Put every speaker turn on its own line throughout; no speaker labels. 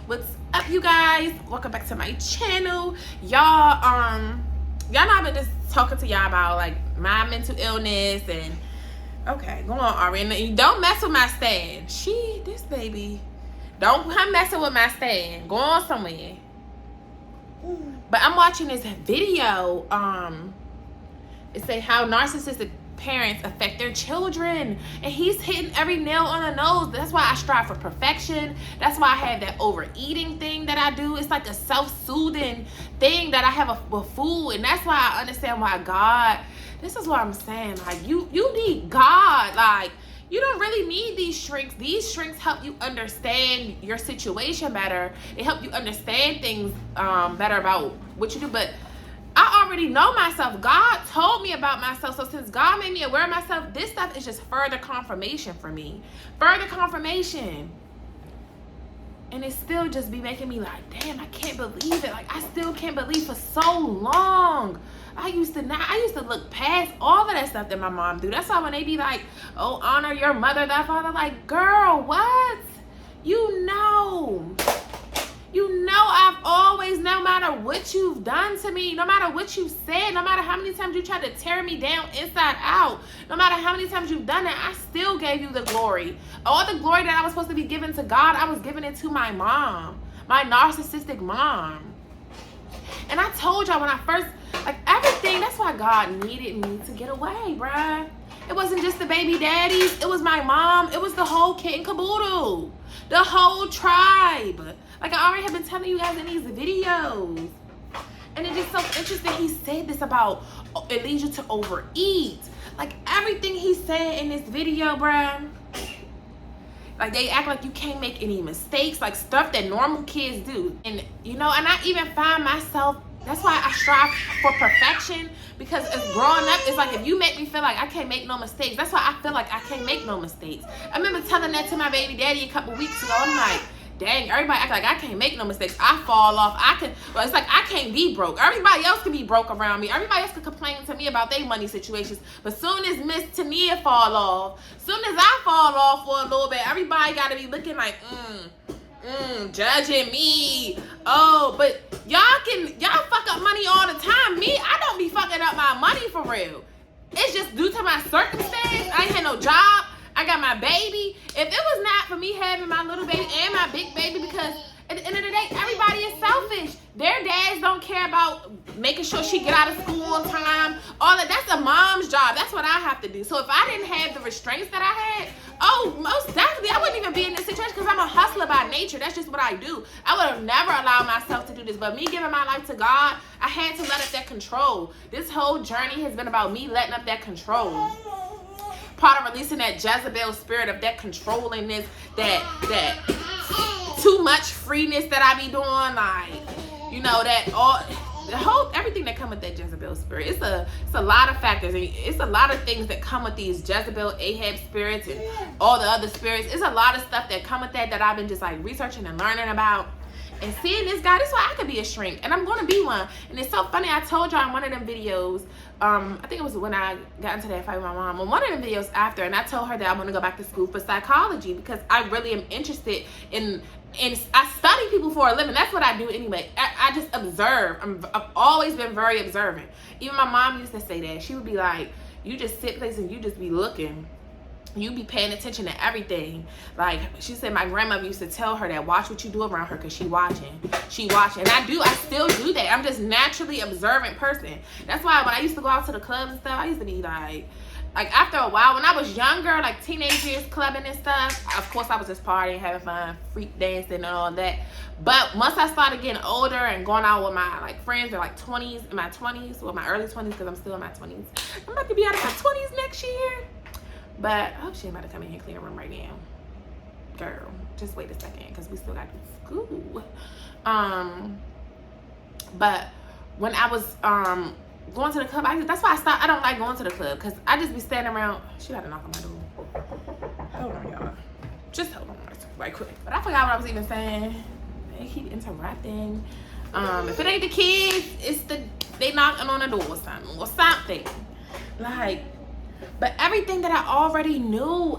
What's up, you guys? Welcome back to my channel. Y'all know I've been just talking to y'all about like my mental illness and okay, go on, Ari. And don't mess with my stand. This baby, don't come messing with my stand. Go on somewhere. But I'm watching this video. It say how narcissistic parents affect their children, and he's hitting every nail on the nose. That's why I strive for perfection. That's why I have that overeating thing that I do. It's like a self-soothing thing that I have with food, and that's why I understand why God, this is what I'm saying, like you need God. Like, you don't really need these shrinks. These shrinks help you understand your situation better. It help you understand things better about what you do. But I already know myself. God told me about myself. So since God made me aware of myself, this stuff is just further confirmation for me. Further confirmation. And it still just be making me like, damn, I can't believe it. Like, I still can't believe for so long. I used to look past all of that stuff that my mom do. That's why when they be like, oh, honor your mother, that father, like, girl, what? You know I've always, no matter what you've done to me, no matter what you said, no matter how many times you tried to tear me down inside out, no matter how many times you've done it, I still gave you the glory. All the glory that I was supposed to be giving to God, I was giving it to my mom, my narcissistic mom. And I told y'all when I first, like, everything, that's why God needed me to get away, bruh. It wasn't just the baby daddies. It was my mom. It was the whole kit and caboodle. The whole tribe. Like I already have been telling you guys in these videos. And it is so interesting he said this about it leads you to overeat. Like everything he said in this video, bruh. Like they act like you can't make any mistakes. Like stuff that normal kids do. And and I even find myself, that's why I strive for perfection, because as growing up, it's like if you make me feel like I can't make no mistakes, that's why I feel like I can't make no mistakes. I remember telling that to my baby daddy a couple weeks ago. I'm like, dang, everybody act like I can't make no mistakes. I fall off. It's like I can't be broke. Everybody else can be broke around me. Everybody else can complain to me about their money situations. But soon as Miss Tania fall off, soon as I fall off for a little bit, everybody got to be looking like, judging me. Oh, but y'all fuck up money all the time. Me, I don't be fucking up my money for real. It's just due to my circumstance. I ain't had no job. I got my baby. If it was not for me having my little baby and my big baby, because at the end of the day, everybody is selfish. Their dads don't care about making sure she get out of school on time. All that's a mom's job. That's what I have to do. So if I didn't have the restraints that I had, most definitely I wouldn't even be in this situation, because I'm a hustler by nature. That's just what I do. I would have never allowed myself to do this. But me giving my life to God, I had to let up that control. This whole journey has been about me letting up that control. Part of releasing that Jezebel spirit of that controllingness, that too much freeness that I be doing, like, everything that come with that Jezebel spirit. It's a lot of factors. It's a lot of things that come with these Jezebel, Ahab spirits and all the other spirits. It's a lot of stuff that come with that I've been just like researching and learning about. And seeing this guy, this is why I could be a shrink. And I'm going to be one. And it's so funny. I told y'all in one of them videos, I think it was when I got into that fight with my mom, on one of them videos after, and I told her that I want to go back to school for psychology, because I really am interested in I study people for a living. That's what I do anyway. I just observe. I've always been very observant. Even my mom used to say that. She would be like, you just sit places and you just be looking. You be paying attention to everything. Like she said, my grandmother used to tell her that, watch what you do around her, because she watching. And I still do that. I'm just naturally observant person. That's why when I used to go out to the clubs and stuff, I used to be like after a while, when I was younger, like teenage years, clubbing and stuff, of course I was just partying, having fun, freak dancing and all that. But once I started getting older and going out with my like friends in like 20s, in my 20s, or my early 20s, because I'm still in my 20s. I'm about to be out of my 20s next year. But I hope she ain't about to come in here and clean the room right now. Girl, just wait a second, because we still got to do school. But when I was going to the club, that's why I don't like going to the club, because I just be standing around. She had to knock on my door. Hold on, y'all. Just hold on right quick. But I forgot what I was even saying. They keep interrupting. If it ain't the kids, it's they knocking on the door or something. Like, but everything that I already knew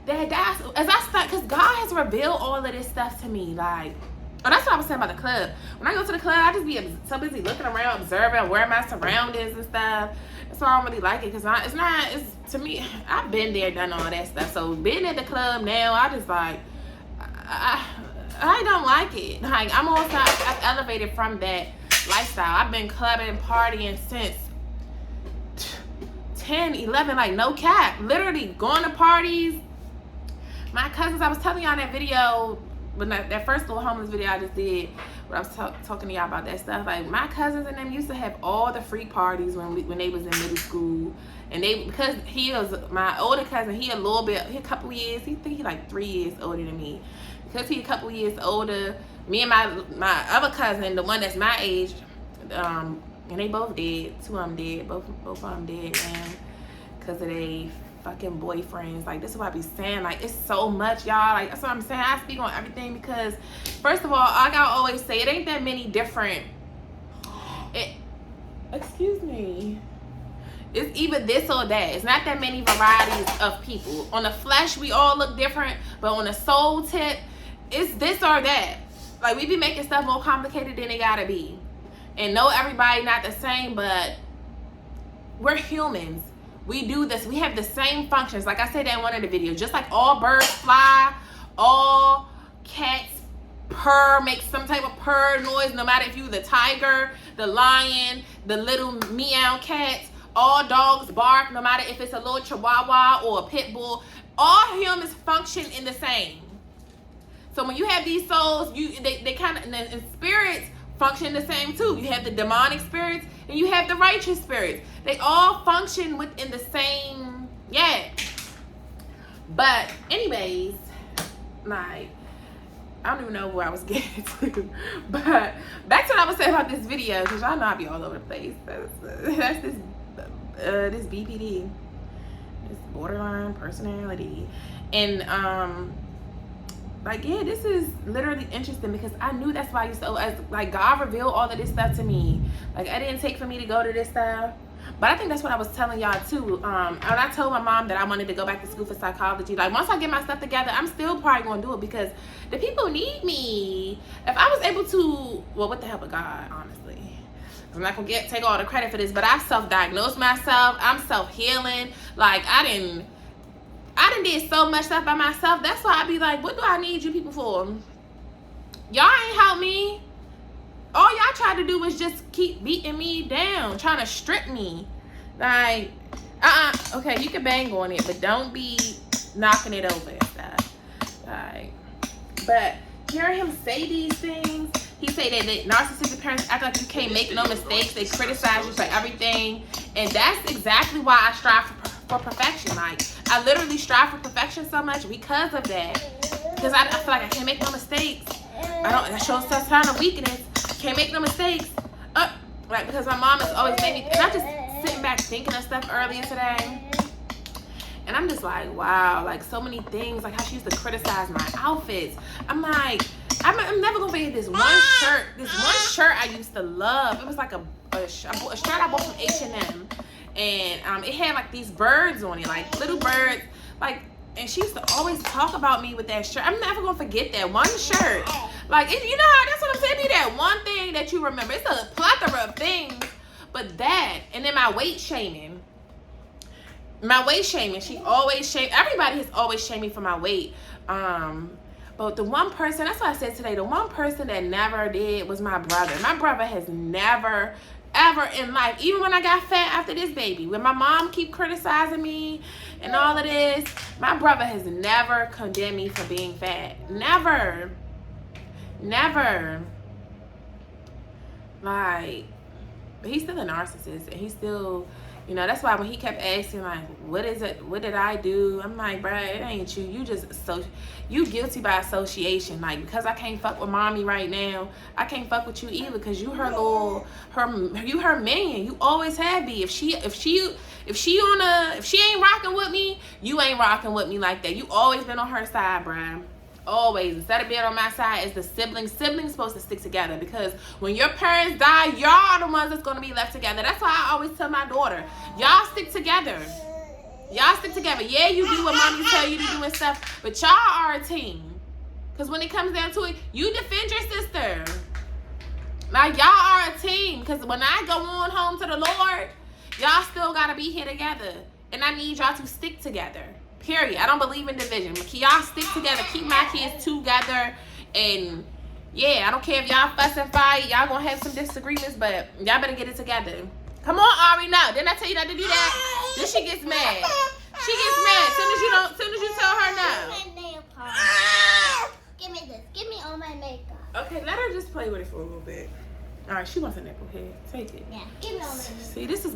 that's as I start, because God has revealed all of this stuff to me. Like, oh, that's what I was saying about the club. When I go to the club, I just be so busy looking around, observing where my surroundings and stuff. That's why I don't really like it, because it's to me, I've been there, done all that stuff. So being at the club now, I just like, I don't like it. Like, I'm also, I've elevated from that lifestyle. I've been clubbing, partying since 10, 11, like no cap. Literally going to parties. My cousins, I was telling y'all in that video, but that first little homeless video I just did, where I was talking to y'all about that stuff. Like, my cousins and them used to have all the free parties when they was in middle school. And because he was my older cousin, he a couple years, he like 3 years older than me. Because he a couple years older, me and my other cousin, the one that's my age, and they both dead. Two of them dead. Both of them dead, man. Because of they fucking boyfriends. Like, this is what I be saying. Like, it's so much, y'all. Like, that's what I'm saying. I speak on everything because, first of all, like I always say, it ain't that many different. Excuse me. It's either this or that. It's not that many varieties of people. On the flesh, we all look different, but on the soul tip, it's this or that. Like, we be making stuff more complicated than it gotta be. And no, everybody not the same, but we're humans. We do this. We have the same functions. Like I said that in one of the videos. Just like all birds fly, all cats purr, make some type of purr noise, no matter if you the tiger, the lion, the little meow cats. All dogs bark, no matter if it's a little chihuahua or a pit bull. All humans function in the same. So when you have these souls, they kind of, and spirits function the same too. You have the demonic spirits and you have the righteous spirits. They all function within the same, yeah. But anyways, like, I don't even know where I was getting to. But back to what I was saying about this video, because y'all know I be all over the place. That's this BPD, this borderline personality. And like, yeah, this is literally interesting because I knew that's why I used to, like, God revealed all of this stuff to me. Like, it didn't take for me to go to this stuff. But I think that's what I was telling y'all too. When I told my mom that I wanted to go back to school for psychology, like, once I get my stuff together, I'm still probably going to do it because the people need me. If I was able to, well, what the hell with God, honestly. I'm not going to take all the credit for this, but I've self-diagnosed myself. I'm self-healing. Like, I didn't did so much stuff by myself. That's why I be like, what do I need you people for? Y'all ain't help me. All y'all tried to do was just keep beating me down, trying to strip me. Like, okay, you can bang on it, but don't be knocking it over and stuff. Like, but hearing him say these things, he say that narcissistic parents act like you can't make no mistakes. They criticize you for everything. And that's exactly why I strive for perfection. Like, I literally strive for perfection so much because of that. Because I feel like I can't make no mistakes. That shows some sign of weakness. Can't make no mistakes. Like, because my mom has always made me, and I just sitting back thinking of stuff earlier today. And I'm just like, wow, like so many things, like how she used to criticize my outfits. I'm like, I'm never gonna forget this one shirt I used to love. It was like a shirt I bought from H&M. And it had like these birds on it, like little birds, like, and she used to always talk about me with that shirt. I'm never gonna forget that one shirt. Like, you know how, that's what I'm saying, be that one thing that you remember. It's a plethora of things, but that, and then my weight shaming. She always shamed, everybody has always shamed me for my weight. But the one person, that's what I said today, the one person that never did was my brother. My brother has never, ever in life, even when I got fat after this baby, when my mom keep criticizing me and all of this, my brother has never condemned me for being fat. Never. Like, but he's still a narcissist, and he's still, you know, that's why when he kept asking, like, what is it, what did I do? I'm like, bruh, it ain't you. You guilty by association. Like, because I can't fuck with mommy right now, I can't fuck with you either, because you her minion. You always have be. If she ain't rocking with me, you ain't rocking with me like that. You always been on her side, bruh. Always. Instead of being on my side, it's the siblings. Siblings supposed to stick together, because when your parents die, y'all are the ones that's going to be left together. That's why I always tell my daughter, y'all stick together. Y'all stick together. Yeah, you do what mommy tell you to do and stuff, but y'all are a team. Because when it comes down to it, you defend your sister. Like, y'all are a team. Because when I go on home to the Lord, y'all still got to be here together. And I need y'all to stick together. Period. I don't believe in division. But y'all stick together. Keep my kids together. And, yeah, I don't care if y'all fuss and fight. Y'all going to have some disagreements, but y'all better get it together. Come on, Ari, no. Didn't I tell you not to do that? Then she gets mad. She gets mad soon as you tell her no.
Give me this. Give me all my makeup.
Okay, let her just play with it for a little bit. All right, she wants a nipple here. Take it.
Yeah, give me all my makeup.
See, this is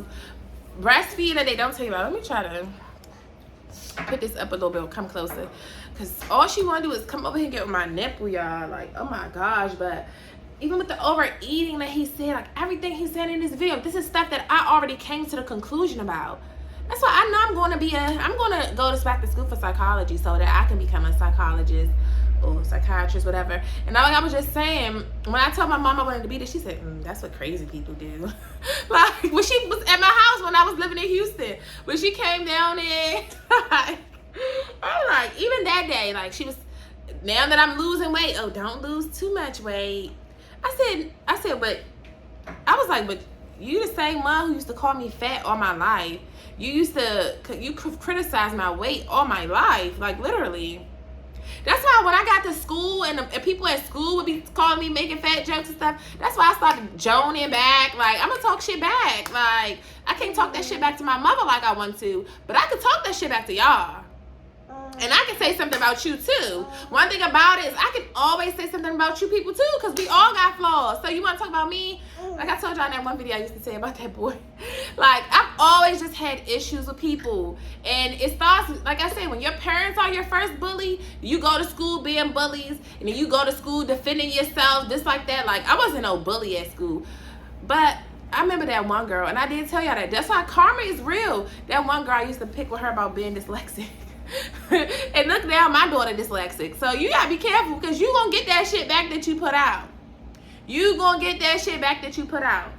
breastfeeding that they don't tell you about. Let me try to put this up a little bit. Come closer. Because all she want to do is come over here and get with my nipple, y'all. Like, oh my gosh. But even with the overeating that he said, like everything he said in this video, this is stuff that I already came to the conclusion about. That's why I know I'm going to go back to school for psychology so that I can become a psychologist or psychiatrist, whatever. And like I was just saying, when I told my mom I wanted to be this, she said, that's what crazy people do. Like, when she was at my house when I was living in Houston, when she came down there, I was like, even that day, like she was, now that I'm losing weight, oh, don't lose too much weight. I said, but I was like, but you the same one who used to call me fat all my life. You criticize my weight all my life, like literally. That's why when I got to school and people at school would be calling me making fat jokes and stuff, that's why I started joning back. Like, I'm gonna talk shit back. Like, I can't talk that shit back to my mother like I want to, but I can talk that shit back to y'all. And I can say something about you too. One thing about it is I can always say something about you people too, because we all got flaws. So you want to talk about me? Like I told y'all in that one video I used to say about that boy. Like, I've always just had issues with people. And it starts, like I said, when your parents are your first bully, you go to school being bullies, and then you go to school defending yourself, just like that. Like, I wasn't no bully at school. But I remember that one girl, and I did tell y'all that. That's why karma is real. That one girl I used to pick with her about being dyslexic. And look now, my daughter dyslexic. So you gotta be careful, because you gonna get that shit back that you put out. You gonna get that shit back that you put out.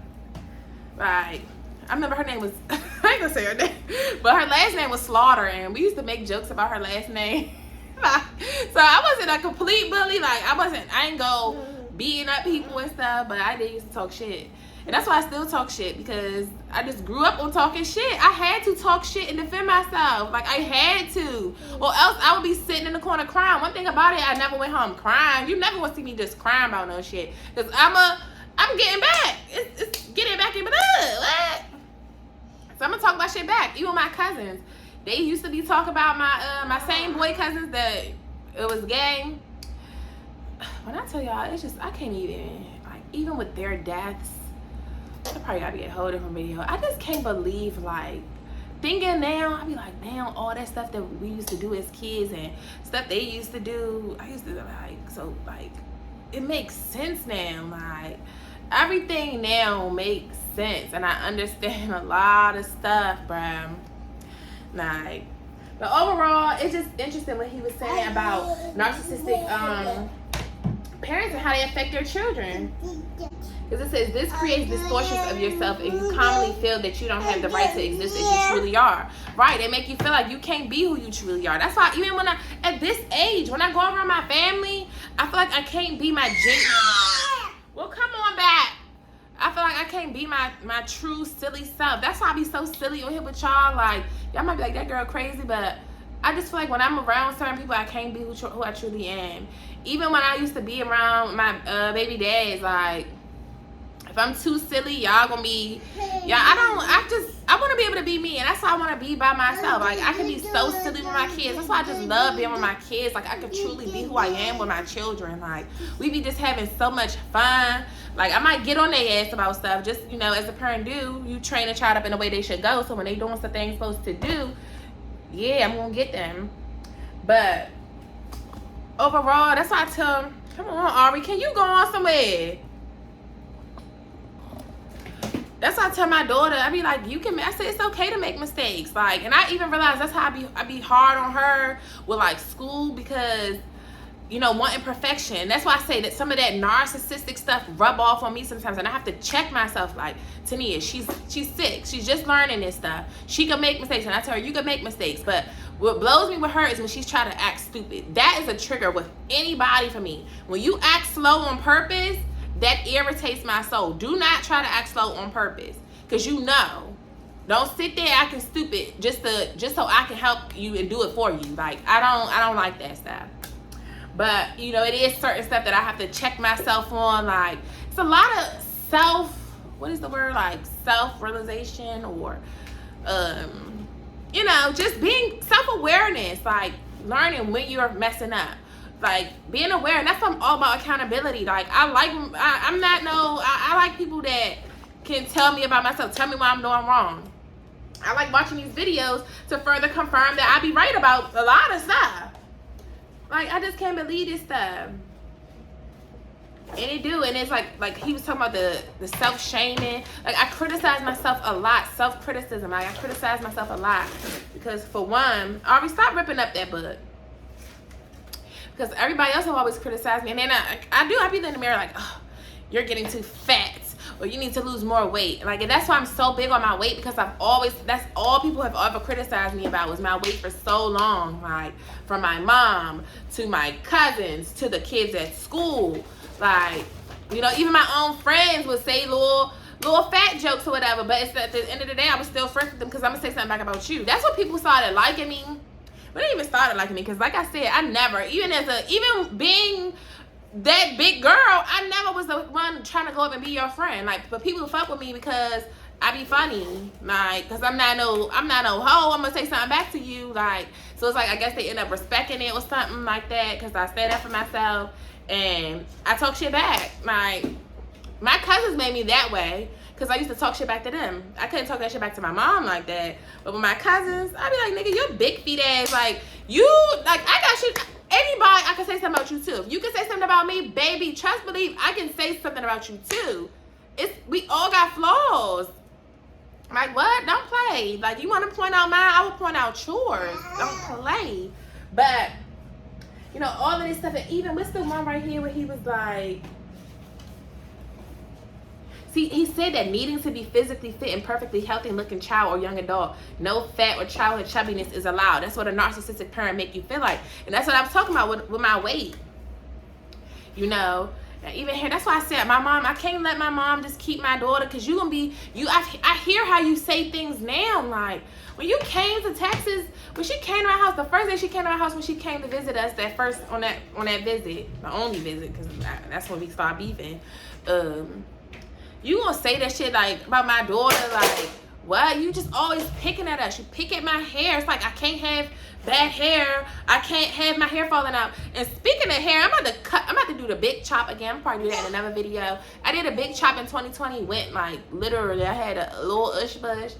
Right. I remember her name was, I ain't gonna say her name, but her last name was Slaughter, and we used to make jokes about her last name. So I wasn't a complete bully. Like, I ain't go beating up people and stuff, but I did used to talk shit. And that's why I still talk shit, because I just grew up on talking shit. I had to talk shit and defend myself. Like, I had to. Or else I would be sitting in the corner crying. One thing about it, I never went home crying. You never want to see me just crying about no shit. Because I'm getting back. It's getting back in, but what? So I'm going to talk my shit back. Even my cousins. They used to be talking about my same boy cousins that it was gay. When I tell y'all, it's just, I can't even, like, even with their deaths, I probably gotta be a whole different video. I just can't believe, like, thinking now, I be like, damn, all that stuff that we used to do as kids and stuff they used to do, I used to like, so like, it makes sense now. Like, everything now makes sense, and I understand a lot of stuff, bruh. Like, but overall, it's just interesting what he was saying about narcissistic parents and how they affect their children. Because it says, this creates distortions of yourself, and you commonly feel that you don't have the right to exist as you truly are. Right, they make you feel like you can't be who you truly are. That's why even when at this age, when I go around my family, I feel like I can't be my genuine. Well, come on back. I feel like I can't be my true silly self. That's why I be so silly on here with y'all. Like, y'all might be like, that girl crazy, but I just feel like when I'm around certain people, I can't be who I truly am. Even when I used to be around my baby dads, like, if I'm too silly, y'all gonna be, I want to be able to be me, and that's why I want to be by myself. Like, I can be so silly with my kids. That's why I just love being with my kids. Like, I can truly be who I am with my children. Like, we be just having so much fun. Like, I might get on their ass about stuff, just, you know, as a parent do. You train a child up in the way they should go, so when they doing something they're supposed to do, yeah, I'm gonna get them. But overall, that's why I tell them, come on, Ari, can you go on somewhere? That's why I tell my daughter, I be like, I say it's okay to make mistakes. Like, and I even realize that's how I be hard on her with like school, because you know, wanting perfection. That's why I say that some of that narcissistic stuff rub off on me sometimes, and I have to check myself. Like, Tania, she's sick. She's just learning this stuff. She can make mistakes, and I tell her, you can make mistakes. But what blows me with her is when she's trying to act stupid. That is a trigger with anybody for me. When you act slow on purpose, that irritates my soul. Do not try to act slow on purpose, because you know. Don't sit there acting stupid just so I can help you and do it for you. Like, I don't like that stuff. But, you know, it is certain stuff that I have to check myself on. Like, it's a lot of self-realization, or, you know, just being self-awareness, like learning when you're messing up, like being aware. And that's what I'm all about, accountability. Like, I like people that can tell me about myself, tell me what I'm doing wrong. I like watching these videos to further confirm that I be right about a lot of stuff. Like, I just can't believe this stuff. And it do. And it's like he was talking about the self-shaming. Like, I criticize myself a lot. Self-criticism. Like, I criticize myself a lot. Because, for one, Ari, stop ripping up that book. Because everybody else will always criticize me. And then I be in the mirror like, oh, you're getting too fat. Or you need to lose more weight. Like, and that's why I'm so big on my weight, because that's all people have ever criticized me about, was my weight for so long. Like, from my mom to my cousins to the kids at school. Like, you know, even my own friends would say little fat jokes or whatever, but it's at the end of the day, I was still friends with them, because I'm gonna say something back about you. That's what people started liking me. But they even started liking me, because like I said, I never, even being that big girl, I never was the one trying to go up and be your friend. Like, but people fuck with me because I be funny. Like, because I'm not no hoe. I'm gonna say something back to you. Like, so it's like, I guess they end up respecting it or something like that, because I stand up for myself and I talk shit back. Like, my cousins made me that way, because I used to talk shit back to them. I couldn't talk that shit back to my mom like that. But with my cousins, I'd be like, nigga, you're big feet ass. Like, you, like, I got shit. Anybody, I can say something about you too. If you can say something about me, baby, trust, believe, I can say something about you too. We all got flaws. Like, what? Don't play. Like, you want to point out mine, I will point out yours. Don't play. But, you know, all of this stuff, and even what's the one right here where he was like, see, he said that needing to be physically fit and perfectly healthy looking child or young adult, no fat or childhood chubbiness is allowed. That's what a narcissistic parent make you feel like. And that's what I was talking about with my weight. You know, and even here, that's why I said, my mom, I can't let my mom just keep my daughter, because you gonna be, I hear how you say things now. Like, when you came to Texas, when she came to our house, the first day she came to our house, when she came to visit us, that first, on that visit, the only visit, because that's when we started beefing, you gonna say that shit, like, about my daughter, like, what? You just always picking at us. You pick at my hair. It's like, I can't have bad hair. I can't have my hair falling out. And speaking of hair, I'm about to do the big chop again. I'm probably do that in another video. I did a big chop in 2020. Went, like, literally, I had a little ush bush.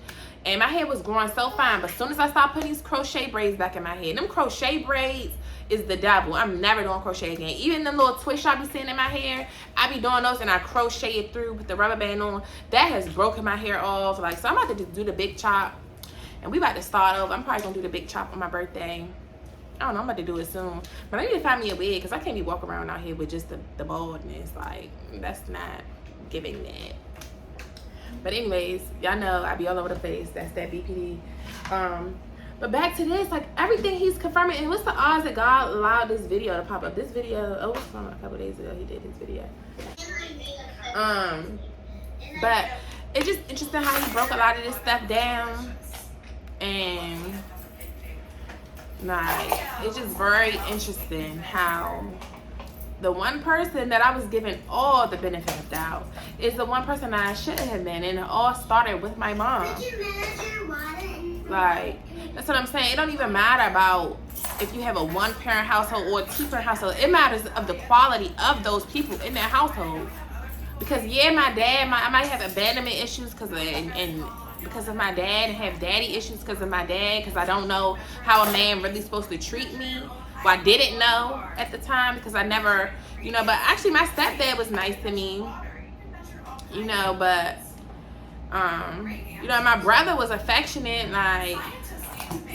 And my hair was growing so fine. But as soon as I started putting these crochet braids back in my head, them crochet braids is the devil. I'm never doing crochet again. Even the little twists I be seeing in my hair, I be doing those and I crochet it through with the rubber band on. That has broken my hair off. Like, so I'm about to just do the big chop. And we about to start over. I'm probably gonna do the big chop on my birthday. I don't know, I'm about to do it soon. But I need to find me a wig, because I can't be walking around out here with just the baldness. Like, that's not giving that. But anyways, y'all know I be all over the place. That's that BPD. But back to this, like, everything he's confirming. And what's the odds that God allowed this video to pop up? This video, it was from a couple days ago he did this video. But it's just interesting how he broke a lot of this stuff down. And, like, it's just very interesting how the one person that I was giving all the benefit of doubt is the one person that I shouldn't have been. And it all started with my mom. Like, that's what I'm saying. It don't even matter about if you have a one-parent household or a two-parent household. It matters of the quality of those people in that household. Because, yeah, my dad, I might have abandonment issues because of my dad, and have daddy issues because of my dad, because I don't know how a man really supposed to treat me. Well, I didn't know at the time, because I never, you know, but actually my stepdad was nice to me, you know, but, you know, my brother was affectionate, like,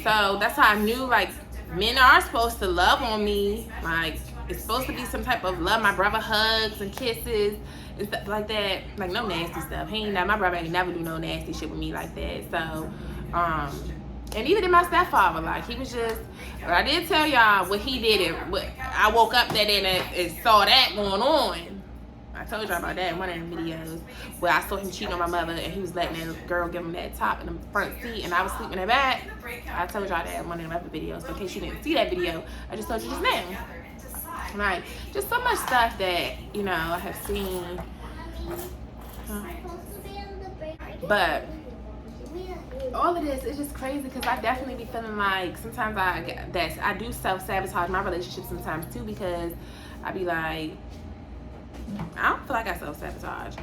so that's how I knew, like, men are supposed to love on me, like, it's supposed to be some type of love. My brother hugs and kisses and stuff like that. Like, no nasty stuff. My brother ain't never do no nasty shit with me like that. So, and even in my stepfather, like, he was just, but I did tell y'all what he did, and what I woke up that day and saw that going on. I told y'all about that in one of the videos where I saw him cheating on my mother, and he was letting that girl give him that top in the front seat, and I was sleeping in the back. I told y'all that in one of the other videos, but in case you didn't see that video, I just told you just now. Right, just so much stuff that, you know, I have seen. But all of this is just crazy, because I definitely be feeling like sometimes I do self-sabotage my relationship sometimes too, because I be like, I don't feel like I self-sabotage,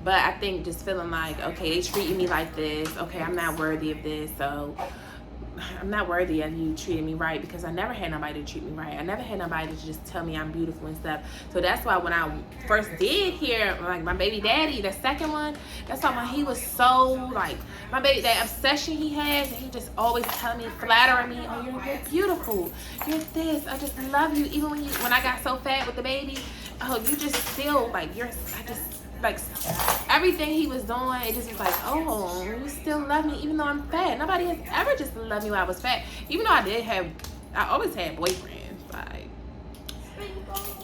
but I think just feeling like, okay, they treating me like this, okay, I'm not worthy of this, so I'm not worthy of you treating me right, because I never had nobody to treat me right. I never had nobody to just tell me I'm beautiful and stuff. So that's why when I first did hear, like, my baby daddy, the second one, that's why when he was so, like, my baby, that obsession he has, and he just always telling me, flattering me, oh, you're beautiful, you're this, I just love you. Even when I got so fat with the baby, oh, you just still, like, like, everything he was doing, it just was like, oh, you still love me even though I'm fat. Nobody has ever just loved me when I was fat. Even though I always had boyfriends, like,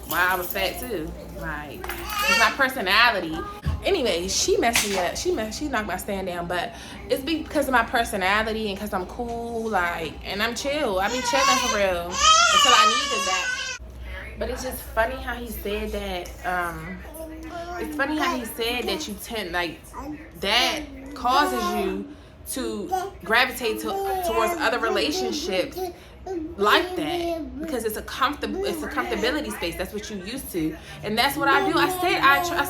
while I was fat too. Like, it's my personality. Anyway, she messed me up. She knocked my stand down, but it's because of my personality and because I'm cool, like, and I'm chill. I be chilling for real until I needed that. But it's just funny how he said that, it's funny how he said that you tend, like, that causes you to gravitate towards other relationships like that, because it's a comfortability space. That's what you used to, and that's what I do. I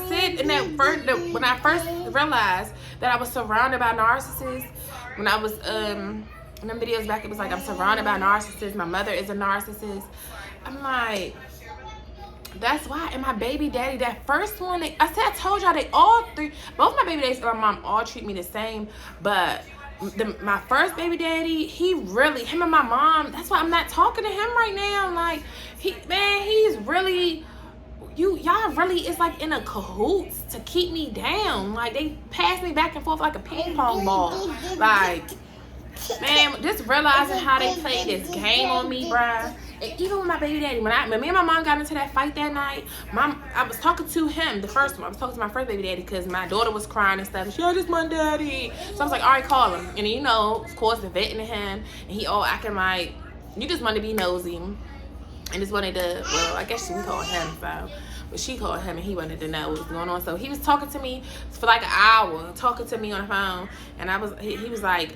said in that when I first realized that I was surrounded by narcissists. When I was in them videos back, it was like, I'm surrounded by narcissists. My mother is a narcissist. I'm like, that's why. And my baby daddy, that first one, I told y'all, they all three, both my baby daddies and my mom all treat me the same. But my first baby daddy, him and my mom, that's why I'm not talking to him right now. Like, he's really, y'all really is like in a cahoots to keep me down. Like, they pass me back and forth like a ping pong ball. Like, man, just realizing how they play this game on me, bruh. And even with my baby daddy, when me and my mom got into that fight that night, I was talking to him, the first one. I was talking to my first baby daddy because my daughter was crying and stuff. And she, oh, this my daddy. So I was like, all right, call him. And you know, of course, the vetting to him, and he all acting like, you just wanted to be nosy. And just wanted to, well, I guess she can call him, so. But she called him and he wanted to know what was going on. So he was talking to me for like an hour, talking to me on the phone. And he was like,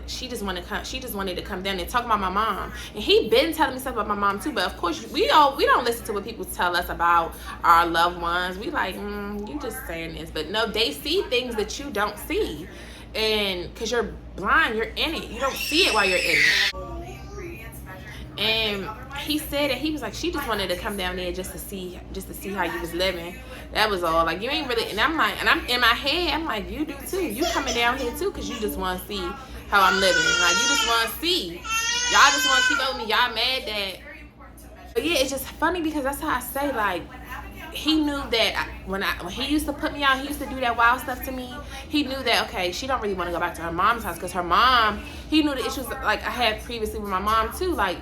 she just wanted to come down and talk about my mom. And he been telling me stuff about my mom too. But of course, we don't listen to what people tell us about our loved ones. We like, you just saying this. But no, they see things that you don't see. And because you're blind, you're in it. You don't see it while you're in it. And he said that he was like, she just wanted to come down there just to see how you was living. That was all. Like, you ain't really. And I'm like, and I'm in my head, I'm like, you do too. You coming down here too, because you just want to see how I'm living. Like, you just want to see. Y'all just want to keep up with me. Y'all mad that. But yeah, it's just funny because that's how I say, like, he knew that when he used to put me out, he used to do that wild stuff to me. He knew that, okay, she don't really want to go back to her mom's house because her mom, he knew the issues like I had previously with my mom too. Like,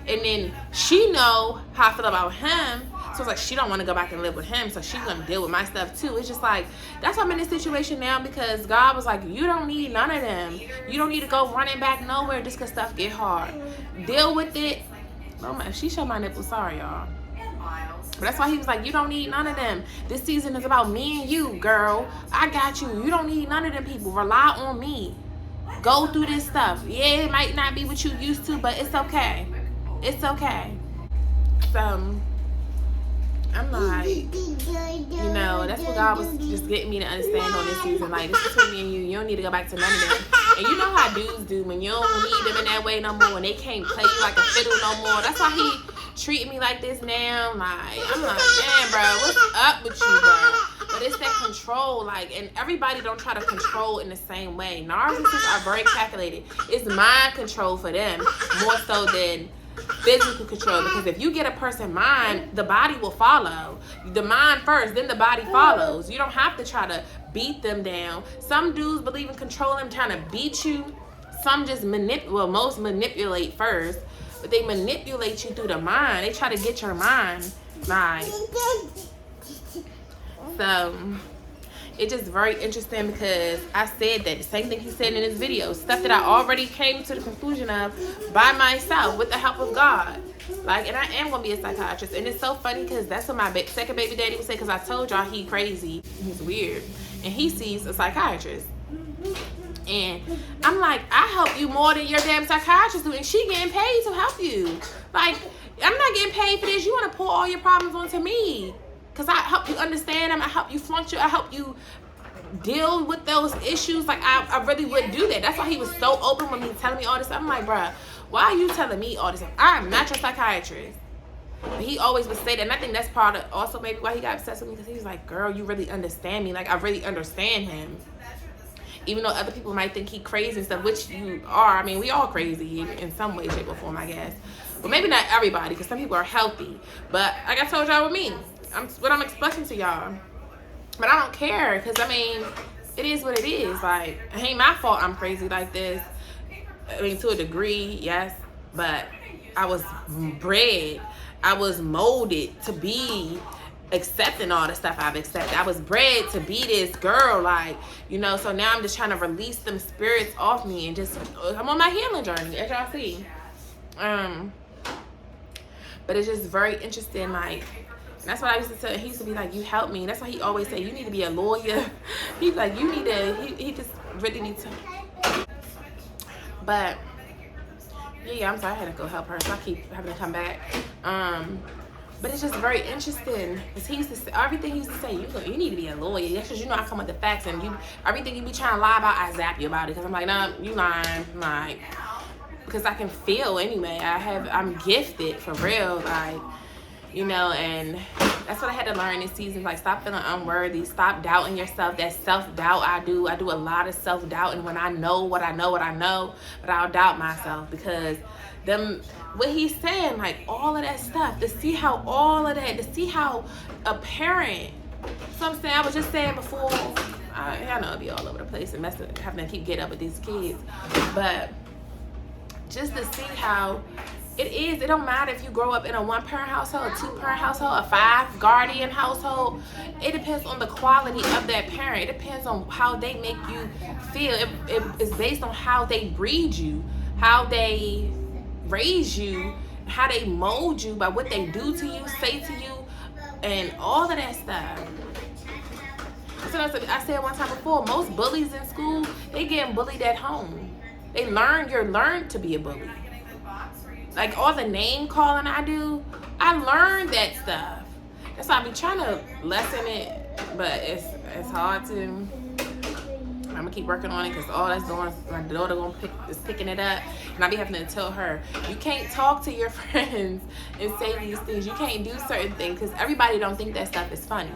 and then she know how I feel about him. So it's like she don't want to go back and live with him, so she's gonna deal with my stuff too. It's just like, that's why I'm in this situation now, because God was like, you don't need none of them. You don't need to go running back nowhere just because stuff get hard. Deal with it. Oh man, she showed my nipples, sorry y'all. But that's why he was like, you don't need none of them. This season is about me and you, girl. I got you. You don't need none of them people. Rely on me. Go through this stuff. Yeah, it might not be what you used to, but it's okay. It's okay. So, I'm like, you know, that's what God was just getting me to understand on this season. Like, this is between me and you. You don't need to go back to none of them. And you know how dudes do when you don't need them in that way no more, when they can't play you like a fiddle no more. That's why he treating me like this now. Like, I'm like, man, bro, what's up with you, bro? But it's that control, like, and everybody don't try to control in the same way. Narcissists are very calculated. It's mind control for them more so than physical control, because if you get a person's mind, the body will follow. The mind first, then the body follows. You don't have to try to beat them down. Some dudes believe in controlling, trying to beat you. Some just most manipulate first, but they manipulate you through the mind. They try to get your mind. So it's just very interesting, because I said that the same thing he said in his video, stuff that I already came to the conclusion of by myself with the help of God. Like, and I am gonna be a psychiatrist. And it's so funny, because that's what my second baby daddy would say, because I told y'all he crazy, he's weird, and he sees a psychiatrist. And I'm like, I help you more than your damn psychiatrist do, and she getting paid to help you. Like, I'm not getting paid for this. You want to pour all your problems onto me, because I help you understand them. I help you function. I help you deal with those issues. Like, I really would do that. That's why he was so open with me, telling me all this. I'm like, bruh, why are you telling me all this? I'm not your psychiatrist. But he always would say that, and I think that's part of also maybe why he got obsessed with me, because he was like, girl, you really understand me. Like, I really understand him. Even though other people might think he crazy and stuff, which you are. I mean, we all crazy in some way, shape, or form, I guess. But maybe not everybody, because some people are healthy. But like I told y'all with me, what I'm expressing to y'all. But I don't care, because, I mean, it is what it is. Like, it ain't my fault I'm crazy like this. I mean, to a degree, yes. But I was bred. I was molded to be accepting all the stuff I've accepted. I was bred to be this girl, like, you know. So now I'm just trying to release them spirits off me, and just, I'm on my healing journey, as y'all see. But it's just very interesting, like, that's what I used to tell. He used to be like, you help me. That's why he always say, you need to be a lawyer. He's like, you need to, he just really needs to. But yeah, I'm sorry, I had to go help her, so I keep having to come back. But it's just very interesting, because he used to say, everything he used to say, you need to be a lawyer. That's because, you know, I come with the facts, and everything you be trying to lie about, I zap you about it, because I'm like, nah, you lying. Like, because I can feel anyway. I'm gifted for real, like, you know. And that's what I had to learn this season. Like, stop feeling unworthy, stop doubting yourself. That self-doubt I do a lot of self-doubt, and when I know what I know, but I'll doubt myself, because what he's saying, like, all of that stuff, to see how a parent, so I'm saying, I was just saying before, I know it'd be all over the place and having to keep getting up with these kids, but just to see how it don't matter if you grow up in a 1-parent household, a 2-parent household, a 5-guardian household. It depends on the quality of that parent. It depends on how they make you feel. It is based on how they breed you, how they raise you, how they mold you, by what they do to you, say to you, and all of that stuff. So I said one time before, most bullies in school, they getting bullied at home. You're learned to be a bully. Like, all the name calling I do, I learned that stuff. That's why I be trying to lessen it, but it's hard to. I'm gonna keep working on it, because all that's doing, my daughter is picking it up, and I be having to tell her, you can't talk to your friends and say these things. You can't do certain things, because everybody don't think that stuff is funny.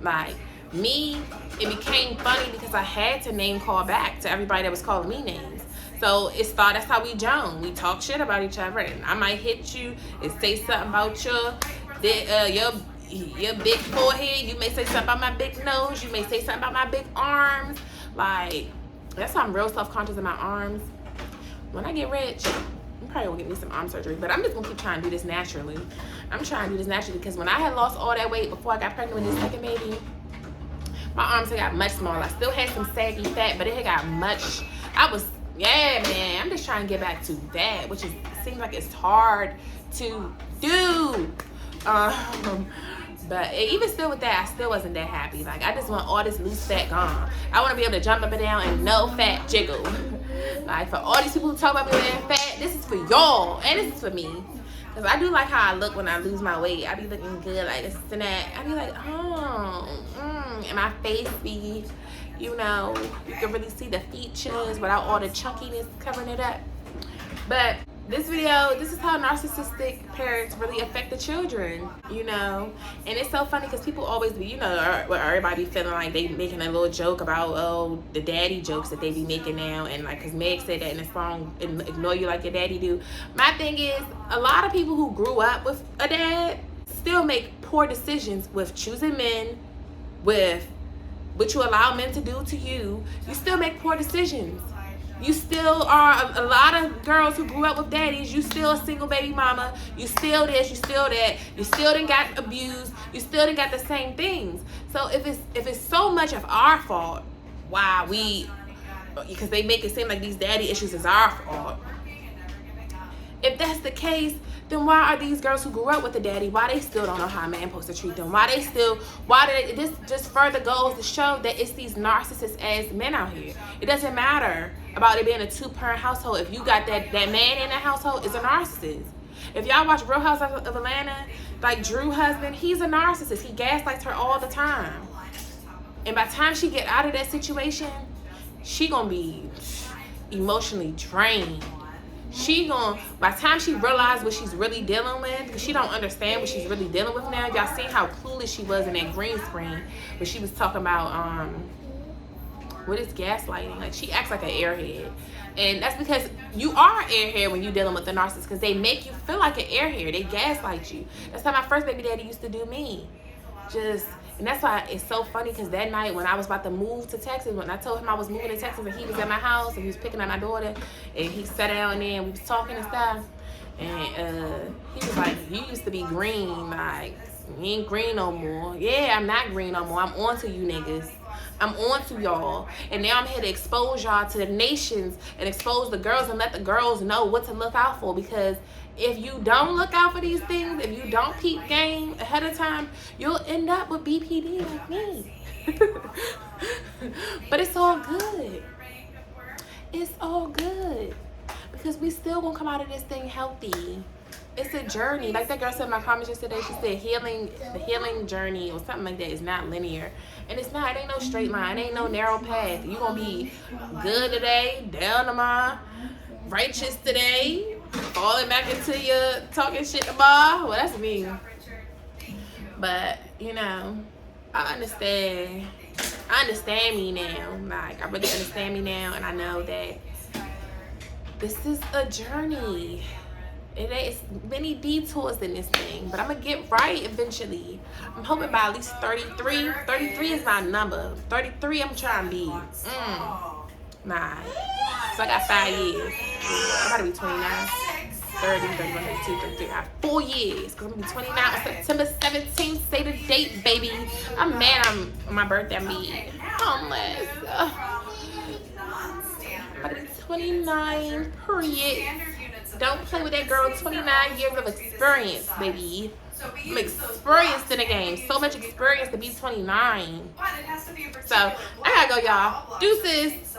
Like me, it became funny because I had to name call back to everybody that was calling me names. So that's how we joan. We talk shit about each other, and I might hit you and say something about your big forehead. You may say something about my big nose. You may say something about my big arms. Like, that's why I'm real self-conscious of my arms. When I get rich, I'm probably gonna get me some arm surgery, but I'm just gonna keep trying to do this naturally. I'm trying to do this naturally, because when I had lost all that weight before I got pregnant with this second baby, my arms had got much smaller. I still had some saggy fat, but it had got much. Yeah, man, I'm just trying to get back to that, which seems like it's hard to do. But even still with that, I still wasn't that happy. Like, I just want all this loose fat gone. I want to be able to jump up and down and no fat jiggle. Like, for all these people who talk about me being fat, this is for y'all, and this is for me. Because I do like how I look when I lose my weight. I be looking good, like this and that. I be like, and my face be, you know, you can really see the features without all the chunkiness covering it up. But this video, this is how narcissistic parents really affect the children, you know. And it's so funny because people always be, you know, everybody feeling like they making a little joke about, oh, the daddy jokes that they be making now. And like, because Meg said that in the song, ignore you like your daddy do. My thing is, a lot of people who grew up with a dad still make poor decisions with choosing men, with what you allow men to do to you. You still make poor decisions. You still are, a lot of girls who grew up with daddies, you still a single baby mama, you still this, you still that, you still didn't got abused, you still didn't got the same things. So if it's so much of our fault, why because they make it seem like these daddy issues is our fault. If that's the case, then why are these girls who grew up with a daddy, why they still don't know how a man supposed to treat them? This just further goes to show that it's these narcissist ass men out here. It doesn't matter about it being a 2-parent household. If you got that man in that household, is a narcissist. If y'all watch Real Housewives of Atlanta, like Drew's husband, he's a narcissist. He gaslights her all the time. And by the time she get out of that situation, she gonna be emotionally drained. By the time she realized what she's really dealing with, because she don't understand what she's really dealing with now. Y'all seen how clueless she was in that green screen when she was talking about what is gaslighting. Like, she acts like an airhead. And that's because you are an airhead when you're dealing with the narcissist, because they make you feel like an airhead. They gaslight you. That's how my first baby daddy used to do me. And that's why it's so funny, because that night when I was about to move to Texas, when I told him I was moving to Texas and he was at my house and he was picking up my daughter and he sat down there and we was talking and stuff, and he was like, you used to be green, like, you ain't green no more. Yeah, I'm not green no more. I'm on to you niggas. I'm on to y'all. And now I'm here to expose y'all to the nations and expose the girls and let the girls know what to look out for, because if you don't look out for these things, if you don't peep game ahead of time, you'll end up with BPD like me. But it's all good. It's all good. Because we still gonna come out of this thing healthy. It's a journey. Like that girl said in my comments yesterday, she said the healing journey or something like that is not linear. And it's not. It ain't no straight line. It ain't no narrow path. You gonna be good today, down tomorrow, righteous today, falling back into your talking shit tomorrow. Well, that's me. But, you know, I understand me now. Like, I really understand me now, and I know that this is a journey. It is many detours in this thing, but I'm gonna get right eventually. I'm hoping by at least 33. 33 is my number. 33 I'm trying to be. Nah. So I got 5 years. I'm about to be 29. 30, 31, 32, 33. I have 4 years. Because I'm going to be 29 on September 17th. Say the date, baby. I'm mad on my birthday. I'm be homeless. I'm about to be 29. Period. Don't play with that girl. 29 years of experience, baby. I'm experienced in the game. So much experience to be 29. So, I gotta go, y'all. Deuces.